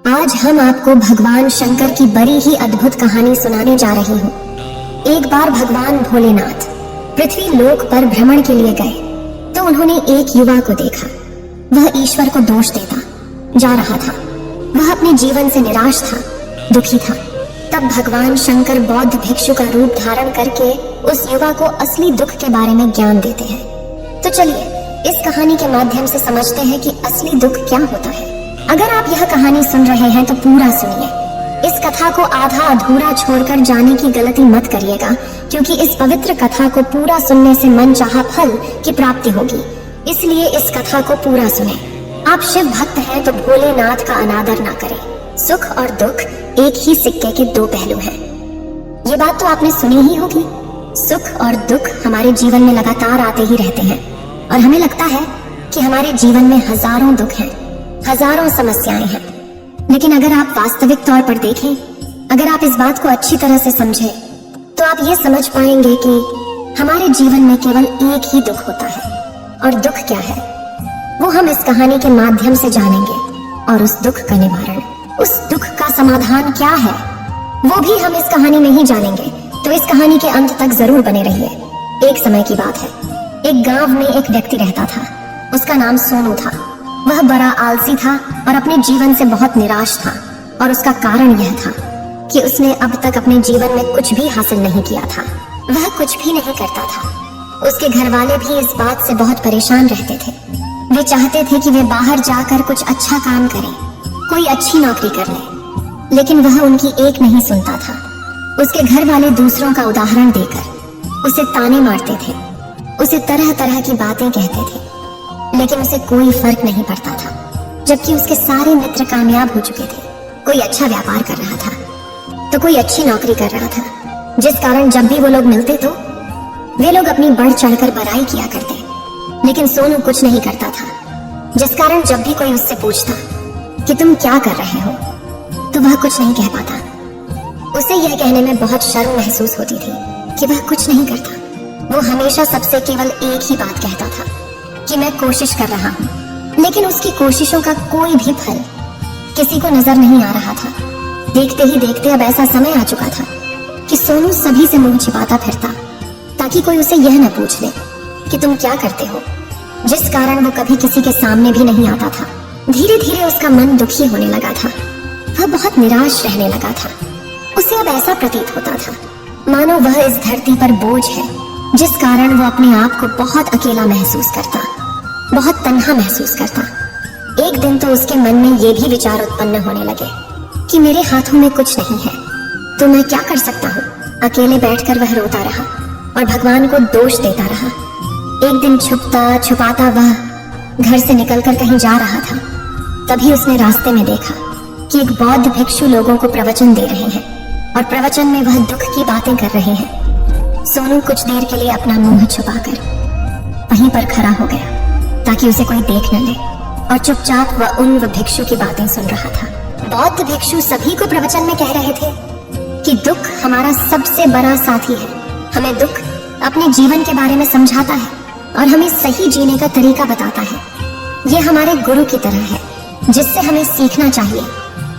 आज हम आपको भगवान शंकर की बड़ी ही अद्भुत कहानी सुनाने जा रहे हैं। एक बार भगवान भोलेनाथ पृथ्वी लोक पर भ्रमण के लिए गए तो उन्होंने एक युवा को देखा। वह ईश्वर को दोष देता जा रहा था। वह अपने जीवन से निराश था, दुखी था। तब भगवान शंकर बौद्ध भिक्षु का रूप धारण करके उस युवा को असली दुख के बारे में ज्ञान देते हैं। तो चलिए इस कहानी के माध्यम से समझते हैं कि असली दुख क्या होता है। अगर आप यह कहानी सुन रहे हैं तो पूरा सुनिए। इस कथा को आधा अधूरा छोड़कर जाने की गलती मत करिएगा, क्योंकि इस पवित्र कथा को पूरा सुनने से मन चाहा फल की प्राप्ति होगी। इसलिए इस कथा को पूरा सुने। आप शिव भक्त हैं तो भोलेनाथ का अनादर ना करें। सुख और दुख एक ही सिक्के के दो पहलू हैं। ये बात तो आपने सुनी ही होगी। सुख और दुख हमारे जीवन में लगातार आते ही रहते हैं और हमें लगता है कि हमारे जीवन में हजारों दुख हैं, हजारों समस्याएं हैं। लेकिन अगर आप वास्तविक तौर पर देखें, अगर आप इस बात को अच्छी तरह से समझें, तो आप ये समझ पाएंगे कि हमारे जीवन में केवल एक ही दुख होता है। और दुख क्या है वो हम इस कहानी के माध्यम से जानेंगे। और उस दुख का निवारण, उस दुख का समाधान क्या है, वो भी हम इस कहानी में ही जानेंगे। तो इस कहानी के अंत तक जरूर बने रहिए। एक समय की बात है, एक गांव में एक व्यक्ति रहता था। उसका नाम सोनू था। वह बड़ा आलसी था और अपने जीवन से बहुत निराश था। और उसका कारण यह था कि उसने अब तक अपने जीवन में कुछ भी हासिल नहीं किया था। वह कुछ भी नहीं करता था। उसके घर वाले भी इस बात से बहुत परेशान रहते थे। वे चाहते थे कि वे बाहर जाकर कुछ अच्छा काम करें, कोई अच्छी नौकरी कर ले, लेकिन वह उनकी एक नहीं सुनता था। उसके घर वाले दूसरों का उदाहरण देकर उसे ताने मारते थे, उसे तरह तरह की बातें कहते थे, लेकिन उसे कोई फर्क नहीं पड़ता था। जबकि उसके सारे मित्र कामयाब हो चुके थे। कोई अच्छा व्यापार कर रहा था तो कोई अच्छी नौकरी कर रहा था, जिस कारण जब भी वो लोग मिलते तो वे लोग अपनी बढ़ चढ़कर बड़ाई किया करते। लेकिन सोनू कुछ नहीं करता था, जिस कारण जब भी कोई उससे पूछता कि तुम क्या कर रहे हो, तो वह कुछ नहीं कह पाता। उसे यह कहने में बहुत शर्म महसूस होती थी कि वह कुछ नहीं करता। वो हमेशा सबसे केवल एक ही बात कहता था कि मैं कोशिश कर रहा हूँ। लेकिन उसकी कोशिशों का कोई भी फल किसी को नजर नहीं आ रहा था। देखते ही देखते अब ऐसा समय आ चुका था कि सोनू सभी से मुंह छिपाता फिरता, ताकि कोई उसे यह न पूछ ले कि तुम क्या करते हो, जिस कारण वो कभी किसी के सामने भी नहीं आता था। धीरे धीरे उसका मन दुखी होने लगा था। वह बहुत निराश रहने लगा था। उसे अब ऐसा प्रतीत होता था मानो वह इस धरती पर बोझ है, जिस कारण वो अपने आप को बहुत अकेला महसूस करता, बहुत तन्हा महसूस करता। एक दिन तो उसके मन में ये भी विचार उत्पन्न होने लगे कि मेरे हाथों में कुछ नहीं है तो मैं क्या कर सकता हूँ। अकेले बैठकर वह रोता रहा और भगवान को दोष देता रहा। एक दिन छुपता छुपाता वह घर से निकलकर कहीं जा रहा था। तभी उसने रास्ते में देखा कि एक बौद्ध भिक्षु लोगों को प्रवचन दे रहे हैं और प्रवचन में वह दुख की बातें कर रहे हैं। सोनू कुछ देर के लिए अपना मुंह छुपाकर वहीं पर खड़ा हो गया ताकि उसे कोई देख न ले, और चुपचाप वह उन भिक्षु की बातें सुन रहा था। बौद्ध भिक्षु सभी को प्रवचन में कह रहे थे कि दुख हमारा सबसे बड़ा साथी है। हमें दुख अपने जीवन के बारे में समझाता है और हमें सही जीने का तरीका बताता है। यह हमारे गुरु की तरह है, जिससे हमें सीखना चाहिए।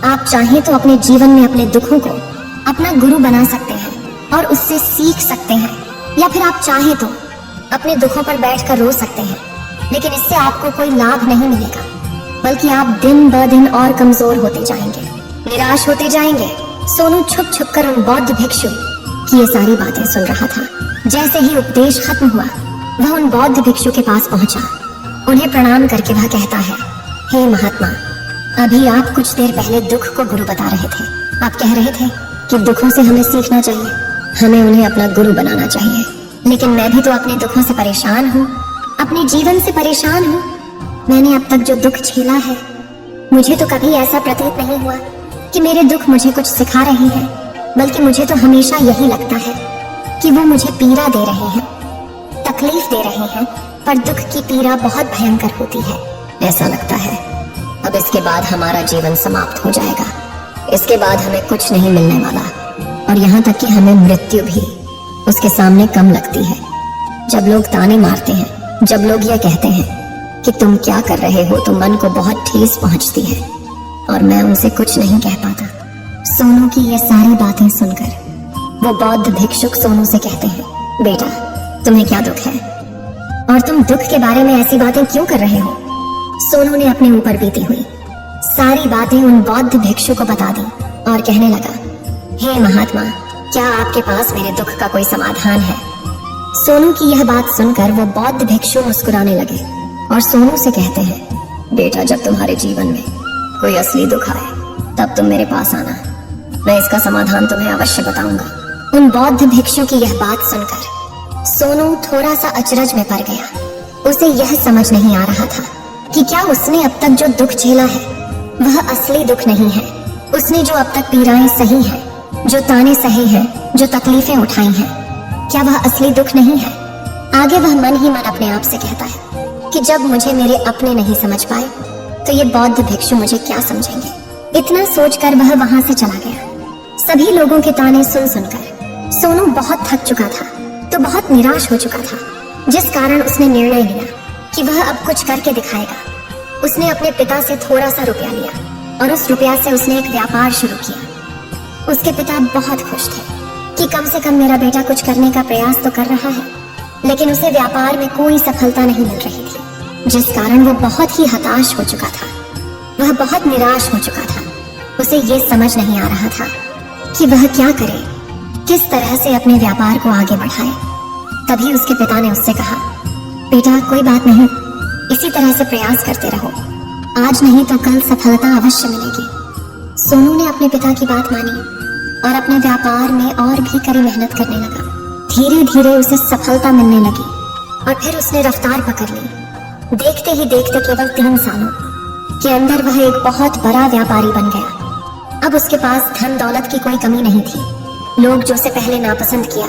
आप चाहें तो अपने जीवन में अपने दुखों को अपना गुरु बना सकते हैं और उससे सीख सकते हैं, या फिर आप चाहें तो अपने दुखों पर बैठकर रो सकते हैं। लेकिन इससे आपको कोई लाभ नहीं मिलेगा, बल्कि आप दिन ब दिन और कमजोर होते जाएंगे, निराश होते जाएंगे। सोनू छुप छुप कर उन बौद्ध भिक्षु की ये सारी बातें सुन रहा था। जैसे ही उपदेश खत्म हुआ, वह उन बौद्ध भिक्षु के पास पहुंचा। उन्हें प्रणाम करके वह कहता है, हे महात्मा, अभी आप कुछ देर पहले दुख को गुरु बता रहे थे। आप कह रहे थे कि दुखों से हमें सीखना चाहिए, हमें उन्हें अपना गुरु बनाना चाहिए। लेकिन मैं भी तो अपने दुखों से परेशान हूँ, अपने जीवन से परेशान हूँ। मैंने अब तक जो दुख झेला है, मुझे तो कभी ऐसा प्रतीत नहीं हुआ कि मेरे दुख मुझे कुछ सिखा रहे हैं, बल्कि मुझे तो हमेशा यही लगता है कि वो मुझे पीड़ा दे रहे हैं, तकलीफ दे रहे हैं। पर दुख की पीड़ा बहुत भयंकर होती है। ऐसा लगता है अब इसके बाद हमारा जीवन समाप्त हो जाएगा, इसके बाद हमें कुछ नहीं मिलने वाला, और यहाँ तक कि हमें मृत्यु भी उसके सामने कम लगती है। जब लोग ताने मारते हैं, जब लोग यह कहते हैं कि तुम क्या कर रहे हो, तो मन को बहुत ठेस पहुंचती है। और मैं उनसे कुछ नहीं कह पाता। सोनू की ये सारी बातें सुनकर वो बौद्ध भिक्षुक सोनू से कहते हैं, बेटा तुम्हें क्या दुख है और तुम दुख के बारे में ऐसी बातें क्यों कर रहे हो? सोनू ने अपने ऊपर बीती हुई सारी बातें उन बौद्ध भिक्षु को बता दी और कहने लगा, हे महात्मा, क्या आपके पास मेरे दुख का कोई समाधान है? सोनू की यह बात सुनकर वो बौद्ध भिक्षु मुस्कुराने लगे और सोनू से कहते हैं, बेटा जब तुम्हारे जीवन में कोई असली दुख आए तब तुम मेरे पास आना, मैं इसका समाधान तुम्हें अवश्य बताऊंगा। उन बौद्ध भिक्षु की यह बात सुनकर सोनू थोड़ा सा अचरज में पड़ गया। उसे यह समझ नहीं आ रहा था कि क्या उसने अब तक जो दुख झेला है वह असली दुख नहीं है। उसने जो अब तक पीड़ाएं सही हैं, जो ताने सहे हैं, जो तकलीफें उठाई हैं, क्या वह असली दुख नहीं है? आगे वह मन ही मन अपने आप से कहता है कि जब मुझे मेरे अपने नहीं समझ पाए तो ये बौद्ध भिक्षु मुझे क्या समझेंगे। इतना सोचकर वह वहां से चला गया। सभी लोगों के ताने सुन सुनकर सोनू बहुत थक चुका था, तो बहुत निराश हो चुका था, जिस कारण उसने निर्णय लिया कि वह अब कुछ करके दिखाएगा। उसने अपने पिता से थोड़ा सा रुपया लिया और उस रुपया से उसने एक व्यापार शुरू किया। उसके पिता बहुत खुश थे कि कम से कम मेरा बेटा कुछ करने का प्रयास तो कर रहा है, लेकिन उसे व्यापार में कोई सफलता नहीं मिल रही थी, जिस कारण वो बहुत ही हताश हो चुका था। वह बहुत निराश हो चुका था। उसे ये समझ नहीं आ रहा था कि वह क्या करे, किस तरह से अपने व्यापार को आगे बढ़ाए। तभी उसके पिता ने उससे कहा, बेटा कोई बात नहीं, इसी तरह से प्रयास करते रहो, आज नहीं तो कल सफलता अवश्य मिलेगी। सोनू ने अपने पिता की बात मानी और अपने व्यापार में और भी कड़ी मेहनत करने लगा। धीरे धीरे उसे सफलता मिलने लगी और फिर उसने रफ्तार पकड़ ली। देखते ही देखते केवल 3 सालों के अंदर वह एक बहुत बड़ा व्यापारी बन गया। अब उसके पास धन दौलत की कोई कमी नहीं थी। लोग जो उसे पहले नापसंद किया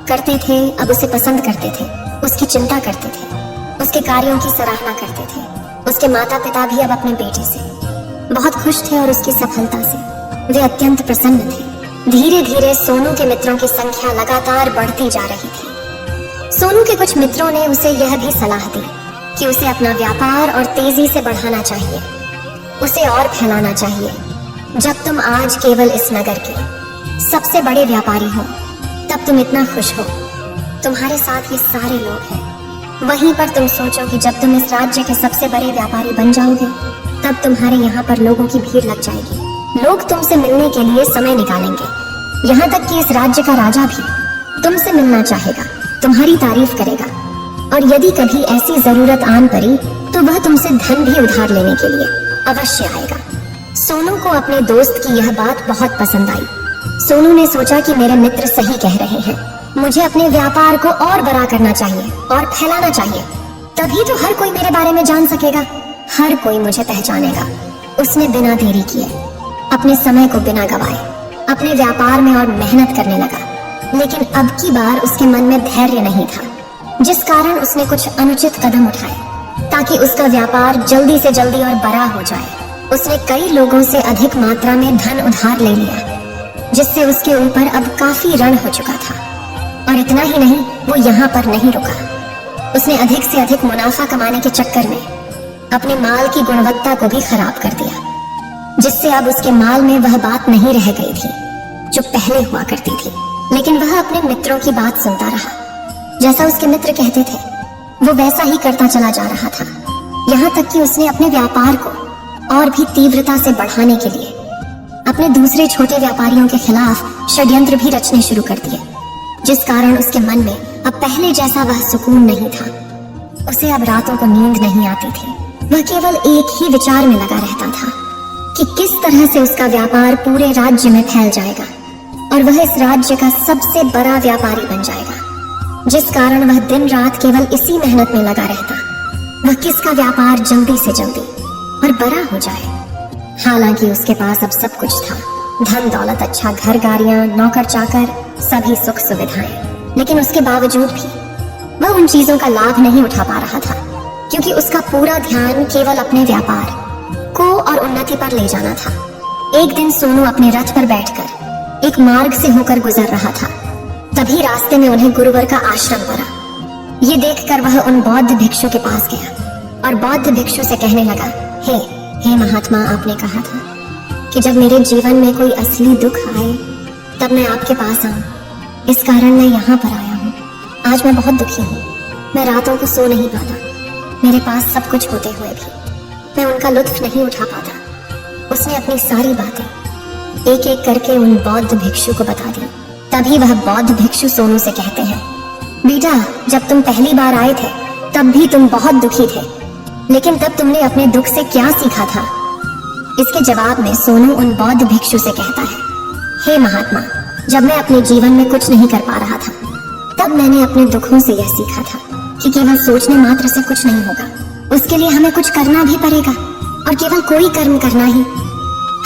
करते थे अब उसे पसंद करते थे, उसकी चिंता करते थे, उसके कार्यों की सराहना करते थे। उसके माता पिता भी अब अपने बेटे से बहुत खुश थे और उसकी सफलता से वे अत्यंत प्रसन्न थे। धीरे धीरे सोनू के मित्रों की संख्या लगातार बढ़ती जा रही थी। सोनू के कुछ मित्रों ने उसे यह भी सलाह दी कि उसे अपना व्यापार और तेजी से बढ़ाना चाहिए, उसे और फैलाना चाहिए। जब तुम आज केवल इस नगर के सबसे बड़े व्यापारी हो तब तुम इतना खुश हो, तुम्हारे साथ ये सारे लोग हैं। वहीं पर तुम सोचो कि जब तुम इस राज्य के सबसे बड़े व्यापारी बन जाओगे तब तुम्हारे यहाँ पर लोगों की भीड़ लग जाएगी। लोग तुमसे मिलने के लिए समय निकालेंगे। यहाँ तक कि इस राज्य का राजा भी तुमसे मिलना चाहेगा, तुम्हारी तारीफ करेगा और यदि कभी ऐसी जरूरत आन पड़ी तो वह तुमसे धन भी उधार लेने के लिए अवश्य आएगा। सोनू को अपने दोस्त की यह बात बहुत पसंद आई। सोनू ने सोचा कि मेरे मित्र सही कह रहे हैं, मुझे अपने व्यापार को और बड़ा करना चाहिए और फैलाना चाहिए, तभी तो हर कोई मेरे बारे में जान सकेगा, हर कोई मुझे पहचानेगा। उसने बिना देरी किए अपने समय को बिना गवाए अपने व्यापार में और मेहनत करने लगा। लेकिन अब की बार उसके मन में धैर्य नहीं था, जिस कारण उसने कुछ अनुचित कदम उठाए ताकि उसका व्यापार जल्दी से जल्दी और बड़ा हो जाए। उसने कई लोगों से अधिक मात्रा में धन उधार ले लिया, जिससे उसके ऊपर अब काफी ऋण हो चुका था। और इतना ही नहीं, वो यहाँ पर नहीं रुका। उसने अधिक से अधिक मुनाफा कमाने के चक्कर में अपने माल की गुणवत्ता को भी खराब कर दिया, जिससे अब उसके माल में वह बात नहीं रह गई थी जो पहले हुआ करती थी। लेकिन वह अपने मित्रों की बात सुनता रहा। जैसा उसके मित्र कहते थे वो वैसा ही करता चला जा रहा था। यहाँ तक कि उसने अपने व्यापार को और भी तीव्रता से बढ़ाने के लिए अपने दूसरे छोटे व्यापारियों के खिलाफ षड्यंत्र भी रचने शुरू कर दिए, जिस कारण उसके मन में अब पहले जैसा वह सुकून नहीं था। उसे अब रातों को नींद नहीं आती थी। वह केवल एक ही विचार में लगा रहता था कि किस तरह से उसका व्यापार पूरे राज्य में फैल जाएगा और वह इस राज्य का सबसे बड़ा व्यापारी बन जाएगा, जिस कारण वह दिन रात केवल इसी मेहनत में लगा रहता, वह किसका व्यापार जल्दी से जल्दी और बड़ा हो जाए। हालांकि उसके पास अब सब कुछ था, धन दौलत, अच्छा घर, गाड़ियां, नौकर चाकर, सभी सुख सुविधाएं, लेकिन उसके बावजूद भी वह उन चीजों का लाभ नहीं उठा पा रहा था, क्योंकि उसका पूरा ध्यान केवल अपने व्यापार को और उन्नति पर ले जाना था। एक दिन सोनू अपने रथ पर बैठकर एक मार्ग से होकर गुजर रहा था। तभी रास्ते में उन्हें गुरुवर का आश्रम पड़ा। ये देखकर वह उन बौद्ध भिक्षु के पास गया और बौद्ध भिक्षु से कहने लगा, हे महात्मा, आपने कहा था कि जब मेरे जीवन में कोई असली दुख आए तब मैं आपके पास आऊं। इस कारण मैं यहाँ पर आया हूँ। आज मैं बहुत दुखी हूँ। मैं रातों को सो नहीं पाता। मेरे पास सब कुछ होते हुए भी मैं उनका लुत्फ नहीं उठा पाता। उसने अपनी सारी बातें एक एक करके उन बौद्ध भिक्षु को बता दी। तभी वह बौद्ध भिक्षु सोनू से कहते हैं, बेटा, जब तुम पहली बार आए थे तब भी तुम बहुत दुखी थे, लेकिन तब तुमने अपने दुख से क्या सीखा था? इसके जवाब में सोनू उन बौद्ध भिक्षु से कहता है, हे महात्मा, जब मैं अपने जीवन में कुछ नहीं कर पा रहा था तब मैंने अपने दुखों से यह सीखा था कि केवल सोचने मात्र से कुछ नहीं होगा। उसके लिए हमें कुछ करना भी पड़ेगा, और केवल कोई कर्म करना ही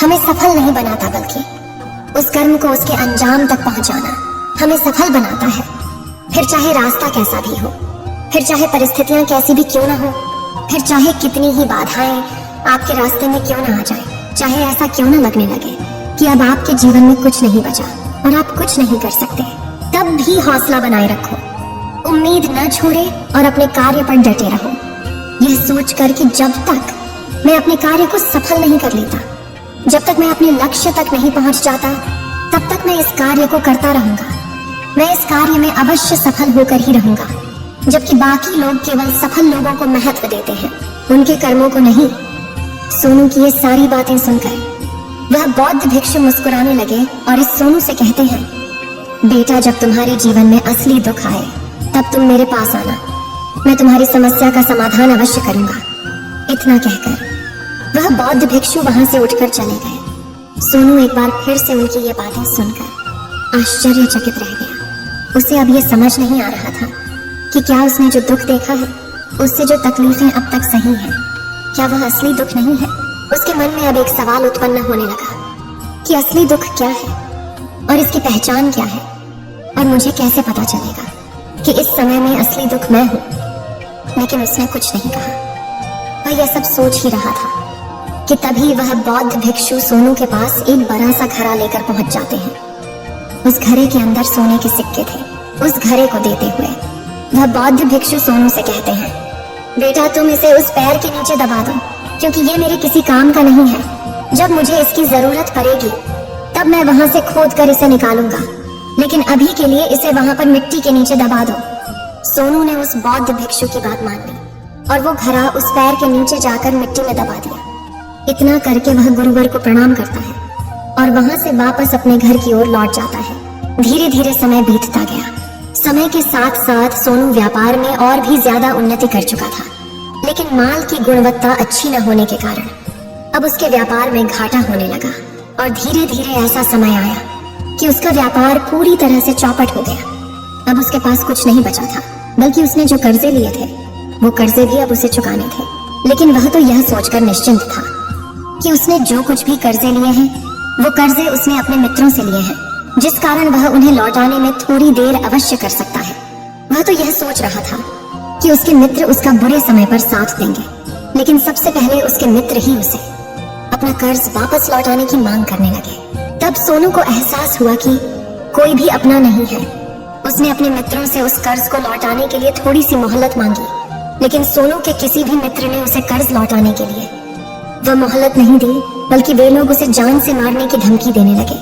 हमें सफल नहीं बनाता, बल्कि उस कर्म को उसके अंजाम तक पहुंचाना हमें सफल बनाता है। फिर चाहे रास्ता कैसा भी हो, फिर चाहे परिस्थितियां कैसी भी क्यों ना हो, फिर चाहे कितनी ही बाधाएं आपके रास्ते में क्यों ना आ जाए, चाहे ऐसा क्यों ना लगने लगे कि अब आपके जीवन में कुछ नहीं बचा और आप कुछ नहीं कर सकते, तब भी हौसला बनाए रखो, उम्मीद न छोड़े और अपने कार्य पर डटे रहो। यह सोच कर कि जब तक मैं अपने कार्य को सफल नहीं कर लेता, जब तक मैं अपने लक्ष्य तक नहीं पहुंच जाता, तब तक मैं इस कार्य को करता रहूंगा। मैं इस कार्य में अवश्य सफल होकर ही रहूंगा। जबकि बाकी लोग केवल सफल लोगों को महत्व देते हैं, उनके कर्मों को नहीं। सोनू की ये सारी बातें सुनकर वह बौद्ध भिक्षु मुस्कुराने लगे और इस सोनू से कहते हैं, बेटा, जब तुम्हारे जीवन में असली दुख आए तब तुम मेरे पास आना, मैं तुम्हारी समस्या का समाधान अवश्य करूंगा। इतना कहकर वह बौद्ध भिक्षु वहां से उठकर चले गए। सोनू एक बार फिर से उनकी ये बातें सुनकर आश्चर्यचकित रह गया। उसे अब ये समझ नहीं आ रहा था कि क्या उसने जो दुख देखा है, उससे जो तकलीफें अब तक सही हैं, क्या वह असली दुख नहीं है? उसके मन में अब एक सवाल उत्पन्न होने लगा कि असली दुख क्या है और इसकी पहचान क्या है, और मुझे कैसे पता चलेगा कि इस समय में असली दुख मैं हूं। लेकिन उसने कुछ नहीं कहा। वह यह सब सोच ही रहा था कि तभी वह बौद्ध भिक्षु सोनू के पास एक बड़ा सा घड़ा लेकर पहुंच जाते हैं। उस घड़े के अंदर सोने के सिक्के थे। उस घड़े को देते हुए वह बौद्ध भिक्षु सोनू से कहते हैं, बेटा, तुम इसे उस पैर के नीचे दबा दो, क्योंकि ये मेरे किसी काम का नहीं है। जब मुझे इसकी जरूरत पड़ेगी तब मैं वहां से खोद कर इसे निकालूंगा, लेकिन अभी के लिए इसे वहां पर मिट्टी के नीचे दबा दो। सोनू ने उस बौद्ध भिक्षु की बात मान ली और वो घड़ा उस पैर के नीचे जाकर मिट्टी में दबा दिया। इतना करके वह गुरुवर को प्रणाम करता है और वहां से वापस अपने घर की ओर लौट जाता है। धीरे धीरे समय बीतता गया। समय के साथ साथ सोनू व्यापार में और भी ज्यादा उन्नति कर चुका था, लेकिन माल की गुणवत्ता अच्छी न होने के कारण अब उसके व्यापार में घाटा होने लगा। और धीरे धीरे ऐसा समय आया कि उसका व्यापार पूरी तरह से चौपट हो गया। अब उसके पास कुछ नहीं बचा था, बल्कि उसने जो कर्जे लिए थे वो कर्जे भी अब उसे चुकाने थे। लेकिन वह तो यह सोचकर निश्चिंत था कि उसने जो कुछ भी कर्जे लिए हैं वो कर्जे उसने अपने मित्रों से लिए हैं, जिस कारण वह उन्हें लौटाने में थोड़ी देर अवश्य कर सकता है। वह तो यह सोच रहा था कि उसके मित्र उसका बुरे समय पर साथ देंगे, लेकिन सबसे पहले उसके मित्र ही उसे अपना कर्ज वापस लौटाने की मांग करने लगे। तब सोनू को एहसास हुआ कि कोई भी अपना नहीं है। उसने अपने मित्रों से उस कर्ज को लौटाने के लिए थोड़ी सी मोहलत मांगी, लेकिन सोनू के किसी भी मित्र ने उसे कर्ज लौटाने के लिए वह मोहलत नहीं दी, बल्कि वे लोग उसे जान से मारने की धमकी देने लगे।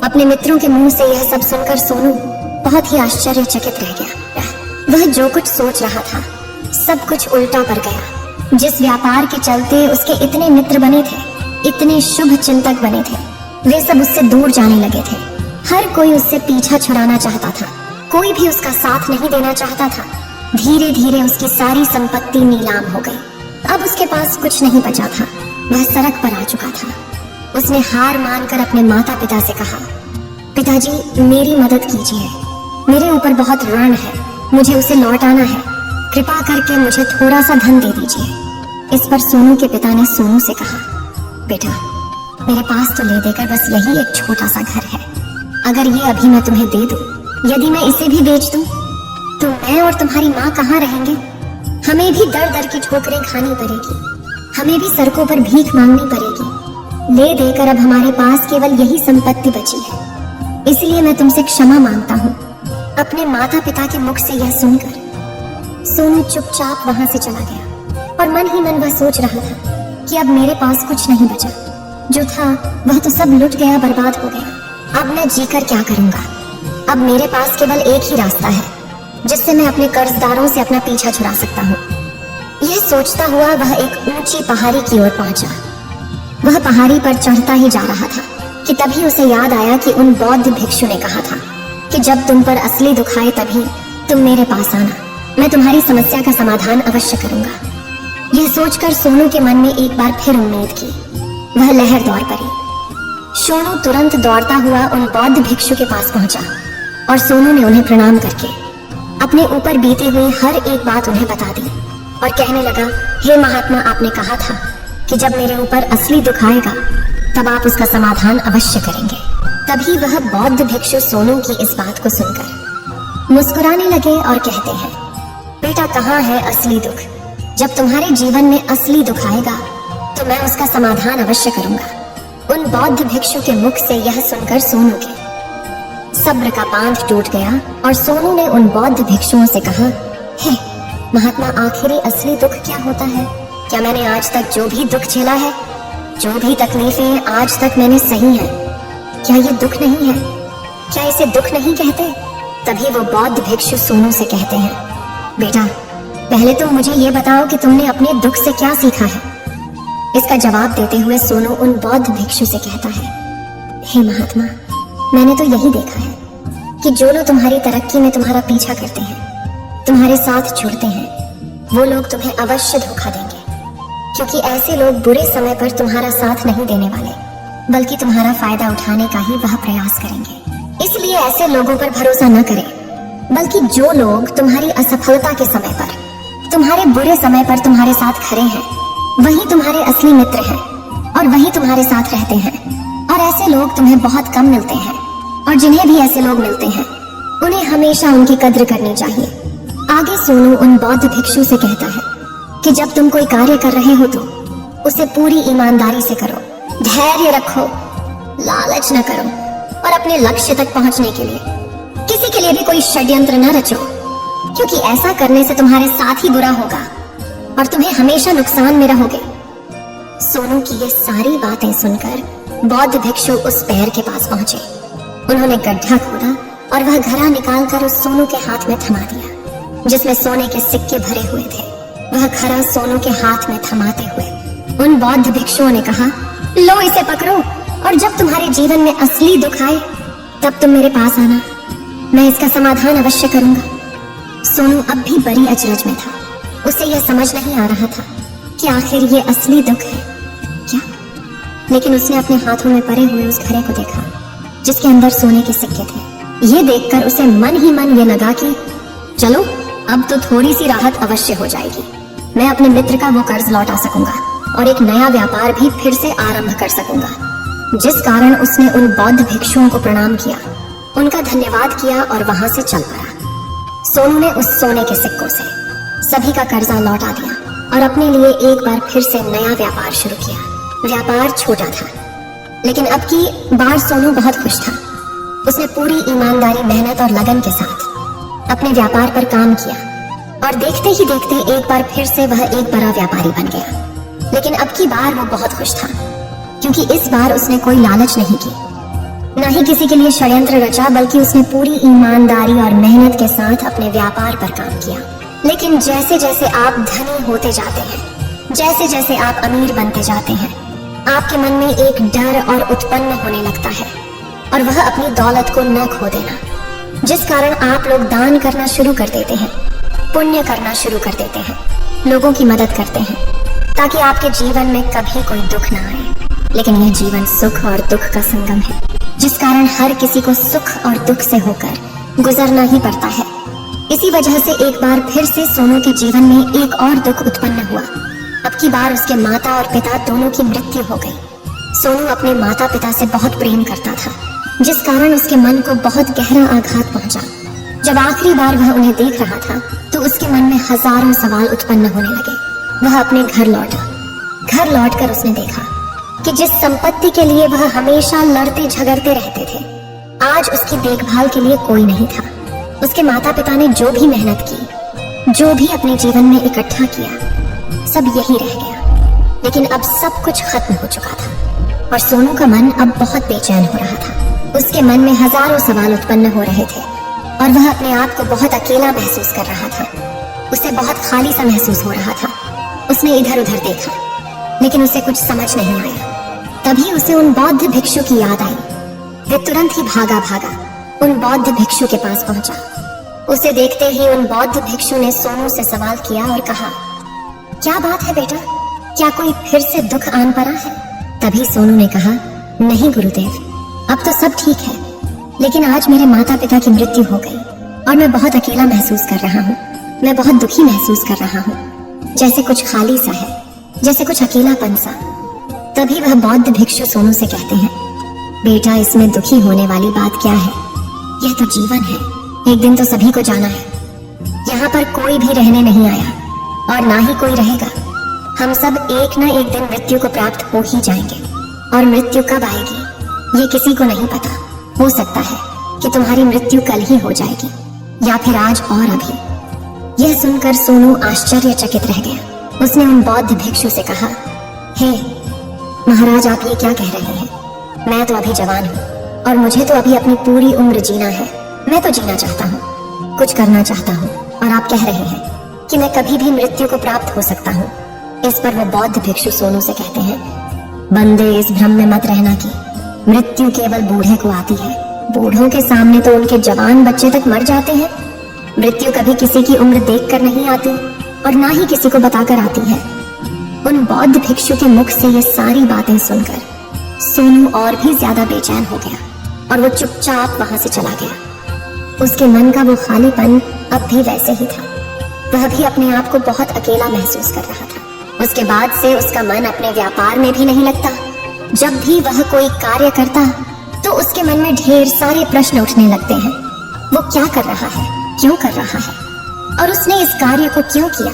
अपने मित्रों के मुंह से यह सब सुनकर सोनू बहुत ही आश्चर्यचकित रह गया। वह जो कुछ सोच रहा था सब कुछ उल्टा पड़ गया। जिस व्यापार के चलते उसके इतने मित्र बने थे, इतने शुभ चिंतक बने थे, वे सब उससे दूर जाने लगे थे। हर कोई उससे पीछा छुड़ाना चाहता था, कोई भी उसका साथ नहीं देना चाहता था। धीरे धीरे उसकी सारी संपत्ति नीलाम हो गई। अब उसके पास कुछ नहीं बचा था। वह सड़क पर आ चुका था। उसने हार मानकर अपने माता पिता से कहा, पिताजी, मेरी मदद कीजिए, मेरे ऊपर बहुत ऋण है, मुझे उसे लौटाना है, कृपा करके मुझे थोड़ा सा धन दे दीजिए। इस पर सोनू के पिता ने सोनू से कहा, बेटा, मेरे पास तो ले देकर बस यही एक छोटा सा घर है। अगर ये अभी मैं तुम्हें दे दूं, यदि मैं इसे भी बेच दूं, तो मैं और तुम्हारी माँ कहाँ रहेंगे? हमें भी दर दर की ठोकरें खानी पड़ेगी, हमें भी सड़कों पर भीख मांगनी पड़ेगी। ले देकर अब हमारे पास केवल यही संपत्ति बची है, इसलिए मैं तुमसे क्षमा मांगता हूँ। अपने माता पिता के मुख से यह सुनकर सोनू चुपचाप वहां से चला गया और मन ही मन वह सोच रहा था कि अब मेरे पास कुछ नहीं बचा, जो था वह तो सब लुट गया, बर्बाद हो गया। अब मैं जीकर क्या करूंगा? अब मेरे पास केवल एक ही रास्ता है जिससे मैं अपने कर्जदारों से अपना पीछा छुड़ा सकता हूँ। यह सोचता हुआ वह एक ऊंची पहाड़ी की ओर पहुंचा। वह पहाड़ी पर चढ़ता ही जा रहा था कि तभी उसे याद आया कि उन बौद्ध भिक्षु ने कहा था कि जब तुम पर असली दुख आए तभी तुम मेरे पास आना, मैं तुम्हारी समस्या का समाधान अवश्य करूंगा। यह सोचकर सोनू के मन में एक बार फिर उम्मीद की। वह लहर दौड़ पड़ी। सोनू तुरंत दौड़ता हुआ उन बौद्ध भिक्षु के पास पहुंचा और सोनू ने उन्हें प्रणाम करके अपने ऊपर बीती हुई हर एक बात उन्हें बता दी और कहने लगा, हे महात्मा, आपने कहा था कि जब मेरे ऊपर असली दुख आएगा तब आप उसका समाधान अवश्य करेंगे। तभी वह बौद्ध भिक्षु सोनू की इस बात को सुनकर मुस्कुराने लगे और कहते हैं, बेटा, कहाँ है असली दुख? जब तुम्हारे जीवन में असली दुख आएगा तो मैं उसका समाधान अवश्य करूंगा। उन बौद्ध भिक्षु के मुख से यह सुनकर सोनू के सब्र का बांध टूट गया और सोनू ने उन बौद्ध भिक्षुओं से कहा, हे महात्मा, आखिरी असली दुख क्या होता है? क्या मैंने आज तक जो भी दुख झेला है, जो भी तकलीफें आज तक मैंने सही हैं, क्या ये दुख नहीं है? क्या इसे दुख नहीं कहते? तभी वो बौद्ध भिक्षु सोनू से कहते हैं, बेटा, पहले तुम मुझे ये बताओ कि तुमने अपने दुख से क्या सीखा है। इसका जवाब देते हुए सोनू उन बौद्ध भिक्षु से कहता है, हे महात्मा, मैंने तो यही देखा है कि जो लोग तुम्हारी तरक्की में तुम्हारा पीछा करते हैं, तुम्हारे साथ जुड़ते हैं, वो लोग तुम्हें अवश्य धोखा देंगे, क्योंकि ऐसे लोग बुरे समय पर तुम्हारा साथ नहीं देने वाले, बल्कि तुम्हारा फायदा उठाने का ही वह प्रयास करेंगे। इसलिए ऐसे लोगों पर भरोसा न करें, बल्कि जो लोग तुम्हारी असफलता के समय पर, तुम्हारे बुरे समय पर तुम्हारे साथ खड़े हैं, वही तुम्हारे असली मित्र हैं और वही तुम्हारे साथ रहते हैं। और ऐसे लोग तुम्हें बहुत कम मिलते हैं, और जिन्हें भी ऐसे लोग मिलते हैं उन्हें हमेशा उनकी कद्र करनी चाहिए। आगे सोनू उन बौद्ध भिक्षु से कहता है कि जब तुम कोई कार्य कर रहे हो तो उसे पूरी ईमानदारी से करो, धैर्य रखो, लालच न करो और अपने लक्ष्य तक पहुंचने के लिए किसी के लिए भी कोई षड्यंत्र न रचो, क्योंकि ऐसा करने से तुम्हारे साथ ही बुरा होगा और तुम्हें हमेशा नुकसान में रहोगे। सोनू की ये सारी बातें सुनकर बौद्ध भिक्षु उस पैर के पास पहुंचे। उन्होंने गड्ढा खोदा और वह घड़ा निकालकर उस सोनू के हाथ में थमा दिया, जिसमें सोने के सिक्के भरे हुए थे। वह घड़ा सोनू के हाथ में थमाते हुए उन बौद्ध भिक्षुओं ने कहा, लो इसे पकड़ो, और जब तुम्हारे जीवन में असली दुख आए तब तुम मेरे पास आना, मैं इसका समाधान अवश्य करूंगा। सोनू अब भी बड़ी अचरज में था। उसे यह समझ नहीं आ रहा था कि आखिर ये असली दुख है क्या। लेकिन उसने अपने हाथों में पड़े हुए उस घड़े को देखा जिसके अंदर सोने के सिक्के थे। ये देखकर उसे मन ही मन ये लगा कि चलो, अब तो थोड़ी सी राहत अवश्य हो जाएगी। मैं अपने मित्र का वो कर्ज लौटा सकूंगा और एक नया व्यापार भी फिर से आरंभ कर सकूंगा। जिस कारण उसने उन बौद्ध भिक्षुओं को प्रणाम किया, उनका धन्यवाद किया और वहां से चल पड़ा। सोनू ने उस सोने के सिक्कों से सभी का कर्जा लौटा दिया और अपने लिए एक बार फिर से नया व्यापार शुरू किया। व्यापार छोटा था, लेकिन अब की बार सोनू बहुत खुश था। उसने पूरी ईमानदारी, मेहनत और लगन के साथ अपने व्यापार पर काम किया और देखते ही देखते एक बार फिर से वह एक बड़ा व्यापारी बन गया। लेकिन अब की बार वो बहुत खुश था, क्योंकि इस बार उसने कोई लालच नहीं की, न ही किसी के लिए षड्यंत्र रचा, बल्कि उसने पूरी ईमानदारी और मेहनत के साथ अपने व्यापार पर काम किया। लेकिन जैसे जैसे आप धनी होते जाते हैं, जैसे जैसे आप अमीर बनते जाते हैं, आपके मन में एक डर और उत्पन्न होने लगता है, और वह अपनी दौलत को न खो देना, जिस कारण आप लोग दान करना शुरू कर देते हैं, पुण्य करना शुरू कर देते हैं, लोगों की मदद करते हैं, ताकि आपके जीवन में कभी कोई दुख ना आए। लेकिन यह जीवन सुख और दुख का संगम है, जिस कारण हर किसी को सुख और दुख से होकर गुजरना ही पड़ता है। इसी वजह से एक बार फिर से सोनू के जीवन में एक और दुख उत्पन्न हुआ। अब की बार उसके माता और पिता दोनों की मृत्यु हो गई। सोनू अपने माता पिता से बहुत प्रेम करता था, जिस कारण उसके मन को बहुत गहरा आघात पहुंचा। जब आखिरी बार वह उन्हें देख रहा था तो उसके मन में हजारों सवाल उत्पन्न होने लगे। वह अपने घर लौटा। घर लौटकर उसने देखा कि जिस संपत्ति के लिए वह हमेशा लड़ते झगड़ते रहते थे, आज उसकी देखभाल के लिए कोई नहीं था। उसके माता पिता ने जो भी मेहनत की, जो भी अपने जीवन में इकट्ठा किया, सब यही रह गया। लेकिन अब सब कुछ खत्म हो चुका था। और सोनू का मन अब बहुत बेचैन हो रहा था। उसके मन में हजारों सवाल उत्पन्न हो रहे थे और वह अपने आप को बहुत अकेला महसूस कर रहा था। उसे बहुत खाली सा महसूस हो रहा था। उसने इधर उधर देखा, लेकिन उसे कुछ समझ नहीं आया। तभी उसे उन बौद्ध भिक्षु की याद आई। वह तुरंत ही भागा भागा उन बौद्ध भिक्षु के पास पहुंचा। उसे देखते ही उन बौद्ध भिक्षु ने सोनू से सवाल किया और कहा, क्या बात है बेटा, क्या कोई फिर से दुख आन पड़ा है? तभी सोनू ने कहा, नहीं गुरुदेव, अब तो सब ठीक है, लेकिन आज मेरे माता पिता की मृत्यु हो गई और मैं बहुत अकेला महसूस कर रहा हूँ। मैं बहुत दुखी महसूस कर रहा हूँ, जैसे कुछ खाली सा है, जैसे कुछ अकेलापन सा। तभी वह बौद्ध भिक्षु सोनू से कहते हैं, बेटा, इसमें दुखी होने वाली बात क्या है? यह तो जीवन है, एक दिन तो सभी को जाना है। यहाँ पर कोई भी रहने नहीं आया और ना ही कोई रहेगा। हम सब एक न एक दिन मृत्यु को प्राप्त हो ही जाएंगे, और मृत्यु कब आएगी ये किसी को नहीं पता। हो सकता है कि तुम्हारी मृत्यु कल ही हो जाएगी, या फिर आज और अभी। यह सुनकर सोनू आश्चर्यचकित रह गया। उसने उन बौद्ध भिक्षु से कहा, हे महाराज, आप ये क्या कह रहे हैं? मैं तो अभी जवान हूँ और मुझे तो अभी अपनी पूरी उम्र जीना है। मैं तो जीना चाहता हूँ, कुछ करना चाहता हूँ, और आप कह रहे हैं कि मैं कभी भी मृत्यु को प्राप्त हो सकता हूँ। इस पर वो बौद्ध भिक्षु सोनू से कहते हैं, बंदे, इस भ्रम में मत रहना कि मृत्यु केवल बूढ़े को आती है। बूढ़ों के सामने तो उनके जवान बच्चे तक मर जाते हैं। मृत्यु कभी किसी की उम्र देखकर नहीं आती और ना ही किसी को बताकर आती है। उन बौद्ध भिक्षु के मुख से ये सारी बातें सुनकर सोनू और भी ज्यादा बेचैन हो गया और वो चुपचाप वहां से चला गया। उसके मन का वो खालीपन अब भी वैसे ही था। वह भी अपने आप को बहुत अकेला महसूस कर रहा था। उसके बाद से उसका मन अपने व्यापार में भी नहीं लगता। जब भी वह कोई कार्य करता तो उसके मन में ढेर सारे प्रश्न उठने लगते हैं। वो क्या कर रहा है, क्यों कर रहा है, और उसने इस कार्य को क्यों किया?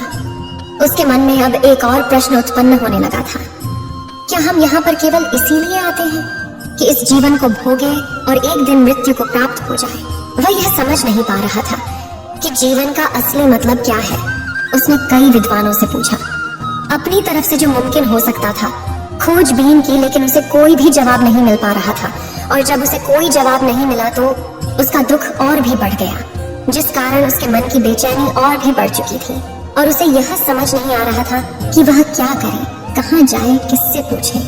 उसके मन में अब एक और प्रश्न उत्पन्न होने लगा था, क्या हम यहाँ पर केवल इसीलिए आते हैं कि इस जीवन को भोगे और एक दिन मृत्यु को प्राप्त हो जाए? वह यह समझ नहीं पा रहा था कि जीवन का असली मतलब क्या है। उसने कई विद्वानों से पूछा, अपनी तरफ से जो मुमकिन हो सकता था खोजबीन की, लेकिन उसे कोई भी जवाब नहीं मिल पा रहा था। और जब उसे कोई जवाब नहीं मिला तो उसका दुख और भी बढ़ गया, जिस कारण उसके मन की बेचैनी और भी बढ़ चुकी थी। और उसे यह समझ नहीं आ रहा था कि वह क्या करे, कहाँ जाए, किससे पूछे।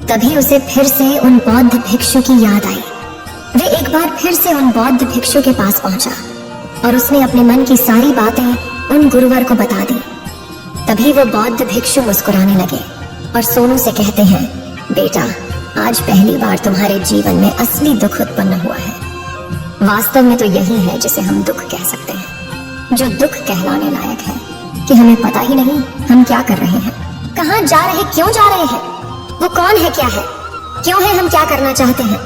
तभी उसे फिर से उन बौद्ध भिक्षु की याद आई। वे एक बार फिर से उन बौद्ध भिक्षु के पास पहुंचा और उसने अपने मन की सारी बातें उन गुरुवर को बता दी। तभी वो बौद्ध भिक्षु मुस्कुराने लगे और सोनू से कहते हैं, बेटा, आज पहली बार तुम्हारे जीवन में असली दुख उत्पन्न हुआ है। वास्तव में तो यही है जिसे हम दुख कह सकते हैं, जो दुख कहलाने लायक है कि हमें पता ही नहीं हम क्या कर रहे हैं, कहाँ जा रहे, क्यों जा रहे हैं, वो कौन है, क्या है, क्यों है, हम क्या करना चाहते हैं।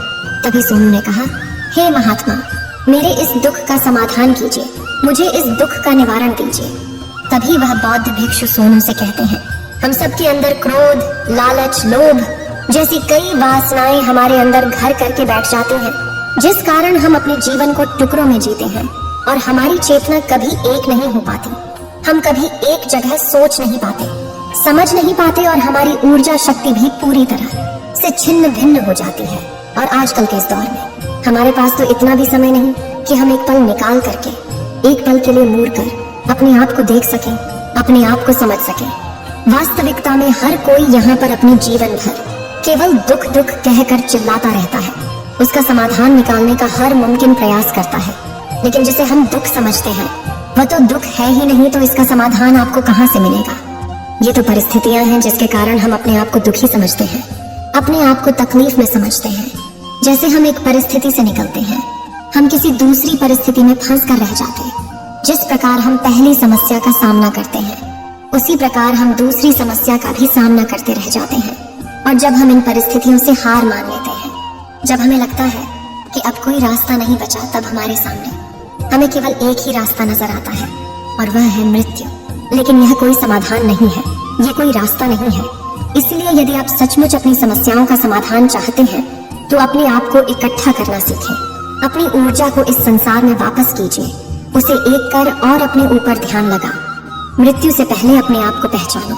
तभी सोनू ने कहा, हे महात्मा, मेरे इस दुख का समाधान कीजिए, मुझे इस दुख का निवारण दीजिए। तभी वह बौद्ध भिक्षु सोनू से कहते हैं, हम सबके अंदर क्रोध, लालच, लोभ जैसी कई वासनाएं हमारे अंदर घर करके बैठ जाती हैं, जिस कारण हम अपने जीवन को टुकड़ों में जीते हैं और हमारी चेतना कभी एक नहीं हो पाती। हम कभी एक जगह सोच नहीं पाते, समझ नहीं पाते, और हमारी ऊर्जा शक्ति भी पूरी तरह से छिन्न भिन्न हो जाती है। और आजकल के इस दौर में हमारे पास तो इतना भी समय नहीं कि हम एक पल निकाल करके, एक पल के लिए मुड़ कर अपने आप को देख सकें, अपने आप को समझ सकें। वास्तविकता में हर कोई यहाँ पर अपने जीवन भर केवल दुख दुख कहकर चिल्लाता रहता है, उसका समाधान निकालने का हर मुमकिन प्रयास करता है, लेकिन जिसे हम दुख समझते हैं वह तो दुख है ही नहीं, तो इसका समाधान आपको कहाँ से मिलेगा। ये तो परिस्थितियां हैं जिसके कारण हम अपने आप को दुखी समझते हैं, अपने आप को तकलीफ में समझते हैं। जैसे हम एक परिस्थिति से निकलते हैं, हम किसी दूसरी परिस्थिति में फंस कर रह जाते हैं। जिस प्रकार हम पहली समस्या का सामना करते हैं, उसी प्रकार हम दूसरी समस्या का भी सामना करते रह जाते हैं। और जब हम इन परिस्थितियों से हार मान लेते हैं, जब हमें लगता है कि अब कोई रास्ता नहीं बचा, तब हमारे सामने हमें केवल एक ही रास्ता नजर आता है और वह है मृत्यु। लेकिन यह कोई समाधान नहीं है, यह कोई रास्ता नहीं है। इसलिए यदि आप सचमुच अपनी समस्याओं का समाधान चाहते हैं तो अपने आप को इकट्ठा करना सीखें। अपनी ऊर्जा को इस संसार में वापस कीजिए, उसे एक कर और अपने ऊपर ध्यान लगा। मृत्यु से पहले अपने आप को पहचानो,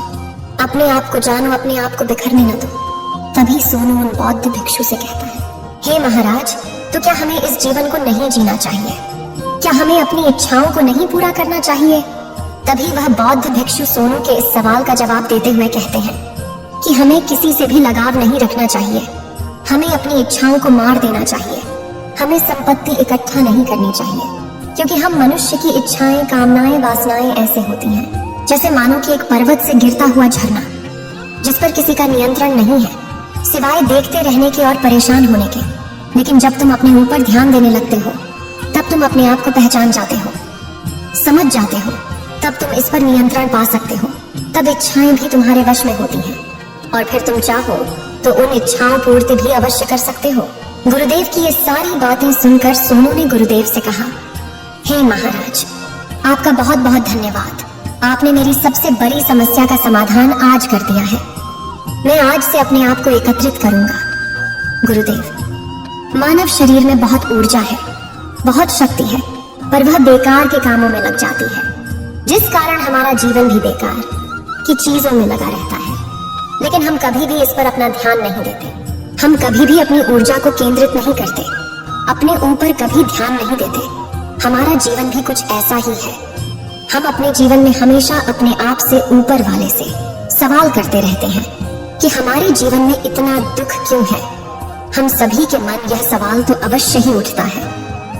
अपने आप को जानो, अपने आप को बिखरने न दो। तभी सोनू उन बौद्ध भिक्षु से कहता है, हे महाराज, तो क्या हमें इस जीवन को नहीं जीना चाहिए? क्या हमें अपनी इच्छाओं को नहीं पूरा करना चाहिए? तभी वह बौद्ध भिक्षु सोनू के इस सवाल का जवाब देते हुए कहते हैं कि हमें किसी से भी लगाव नहीं रखना चाहिए, हमें अपनी इच्छाओं को मार देना चाहिए, हमें संपत्ति इकट्ठा नहीं करनी चाहिए, क्योंकि हम मनुष्य की इच्छाएं, कामनाएं, वासनाएं ऐसे होती हैं जैसे मानो कि एक पर्वत से गिरता हुआ झरना, जिस पर किसी का नियंत्रण नहीं है सिवाय देखते रहने के और परेशान होने के। लेकिन जब तुम अपने ऊपर ध्यान देने लगते हो तब तुम अपने आप को पहचान जाते हो, समझ जाते हो, तब तुम इस पर नियंत्रण पा सकते हो। तब इच्छाएं भी तुम्हारे वश में होती हैं और फिर तुम चाहो तो उन इच्छाओं पूर्ति भी अवश्य कर सकते हो। गुरुदेव की ये सारी बातें सुनकर सोनू ने गुरुदेव से कहा, हे महाराज, आपका बहुत बहुत धन्यवाद। आपने मेरी सबसे बड़ी समस्या का समाधान आज कर दिया है। मैं आज से अपने आप को एकत्रित करूंगा। गुरुदेव, मानव शरीर में बहुत ऊर्जा है, बहुत शक्ति है, पर वह बेकार के कामों में लग जाती है, जिस कारण हमारा जीवन भी बेकार की चीजों में लगा रहता है। लेकिन हम कभी भी इस पर अपना ध्यान नहीं देते, हम कभी भी अपनी ऊर्जा को केंद्रित नहीं करते, अपने ऊपर कभी ध्यान नहीं देते। हमारा जीवन भी कुछ ऐसा ही है। हम अपने जीवन में हमेशा अपने आप से ऊपर वाले से सवाल करते रहते हैं कि हमारे जीवन में इतना दुख क्यों है। हम सभी के मन यह सवाल तो अवश्य ही उठता है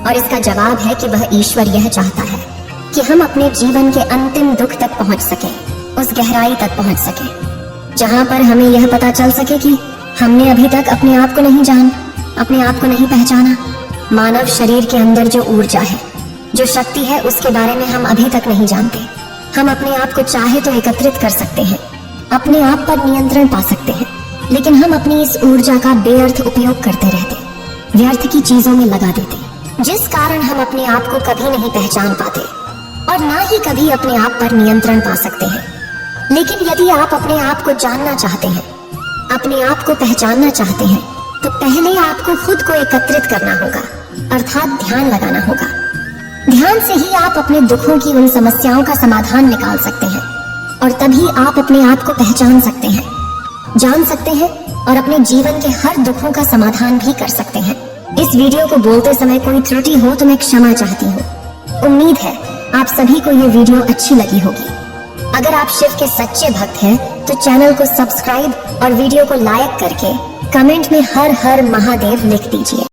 और इसका जवाब है कि वह ईश्वर यह चाहता है कि हम अपने जीवन के अंतिम दुख तक पहुंच सके, उस गहराई तक पहुंच सके जहां पर हमें यह पता चल सके कि हमने अभी तक अपने आप को नहीं जाना, अपने आप को नहीं पहचाना। मानव शरीर के अंदर जो ऊर्जा है, जो शक्ति है, उसके बारे में हम अभी तक नहीं जानते। हम अपने आप को चाहे तो एकत्रित कर सकते हैं, अपने आप पर नियंत्रण पा सकते हैं, लेकिन हम अपनी इस ऊर्जा का बेअर्थ उपयोग करते रहते, व्यर्थ की चीजों में लगा देते, जिस कारण हम अपने आप को कभी नहीं पहचान पाते और ना ही कभी अपने आप पर नियंत्रण पा सकते हैं। लेकिन यदि आप अपने आप को जानना चाहते हैं, अपने आप को पहचानना चाहते हैं, तो पहले आपको खुद को एकत्रित करना होगा, अर्थात ध्यान लगाना होगा। ध्यान से ही आप अपने दुखों की उन समस्याओं का समाधान निकाल सकते हैं और तभी आप अपने आप को पहचान सकते हैं, जान सकते हैं और अपने जीवन के हर दुखों का समाधान भी कर सकते हैं। इस वीडियो को बोलते समय कोई त्रुटि हो तो मैं क्षमा चाहती हूँ। उम्मीद है आप सभी को ये वीडियो अच्छी लगी होगी। अगर आप शिव के सच्चे भक्त हैं तो चैनल को सब्सक्राइब और वीडियो को लाइक करके कमेंट में हर हर महादेव लिख दीजिए।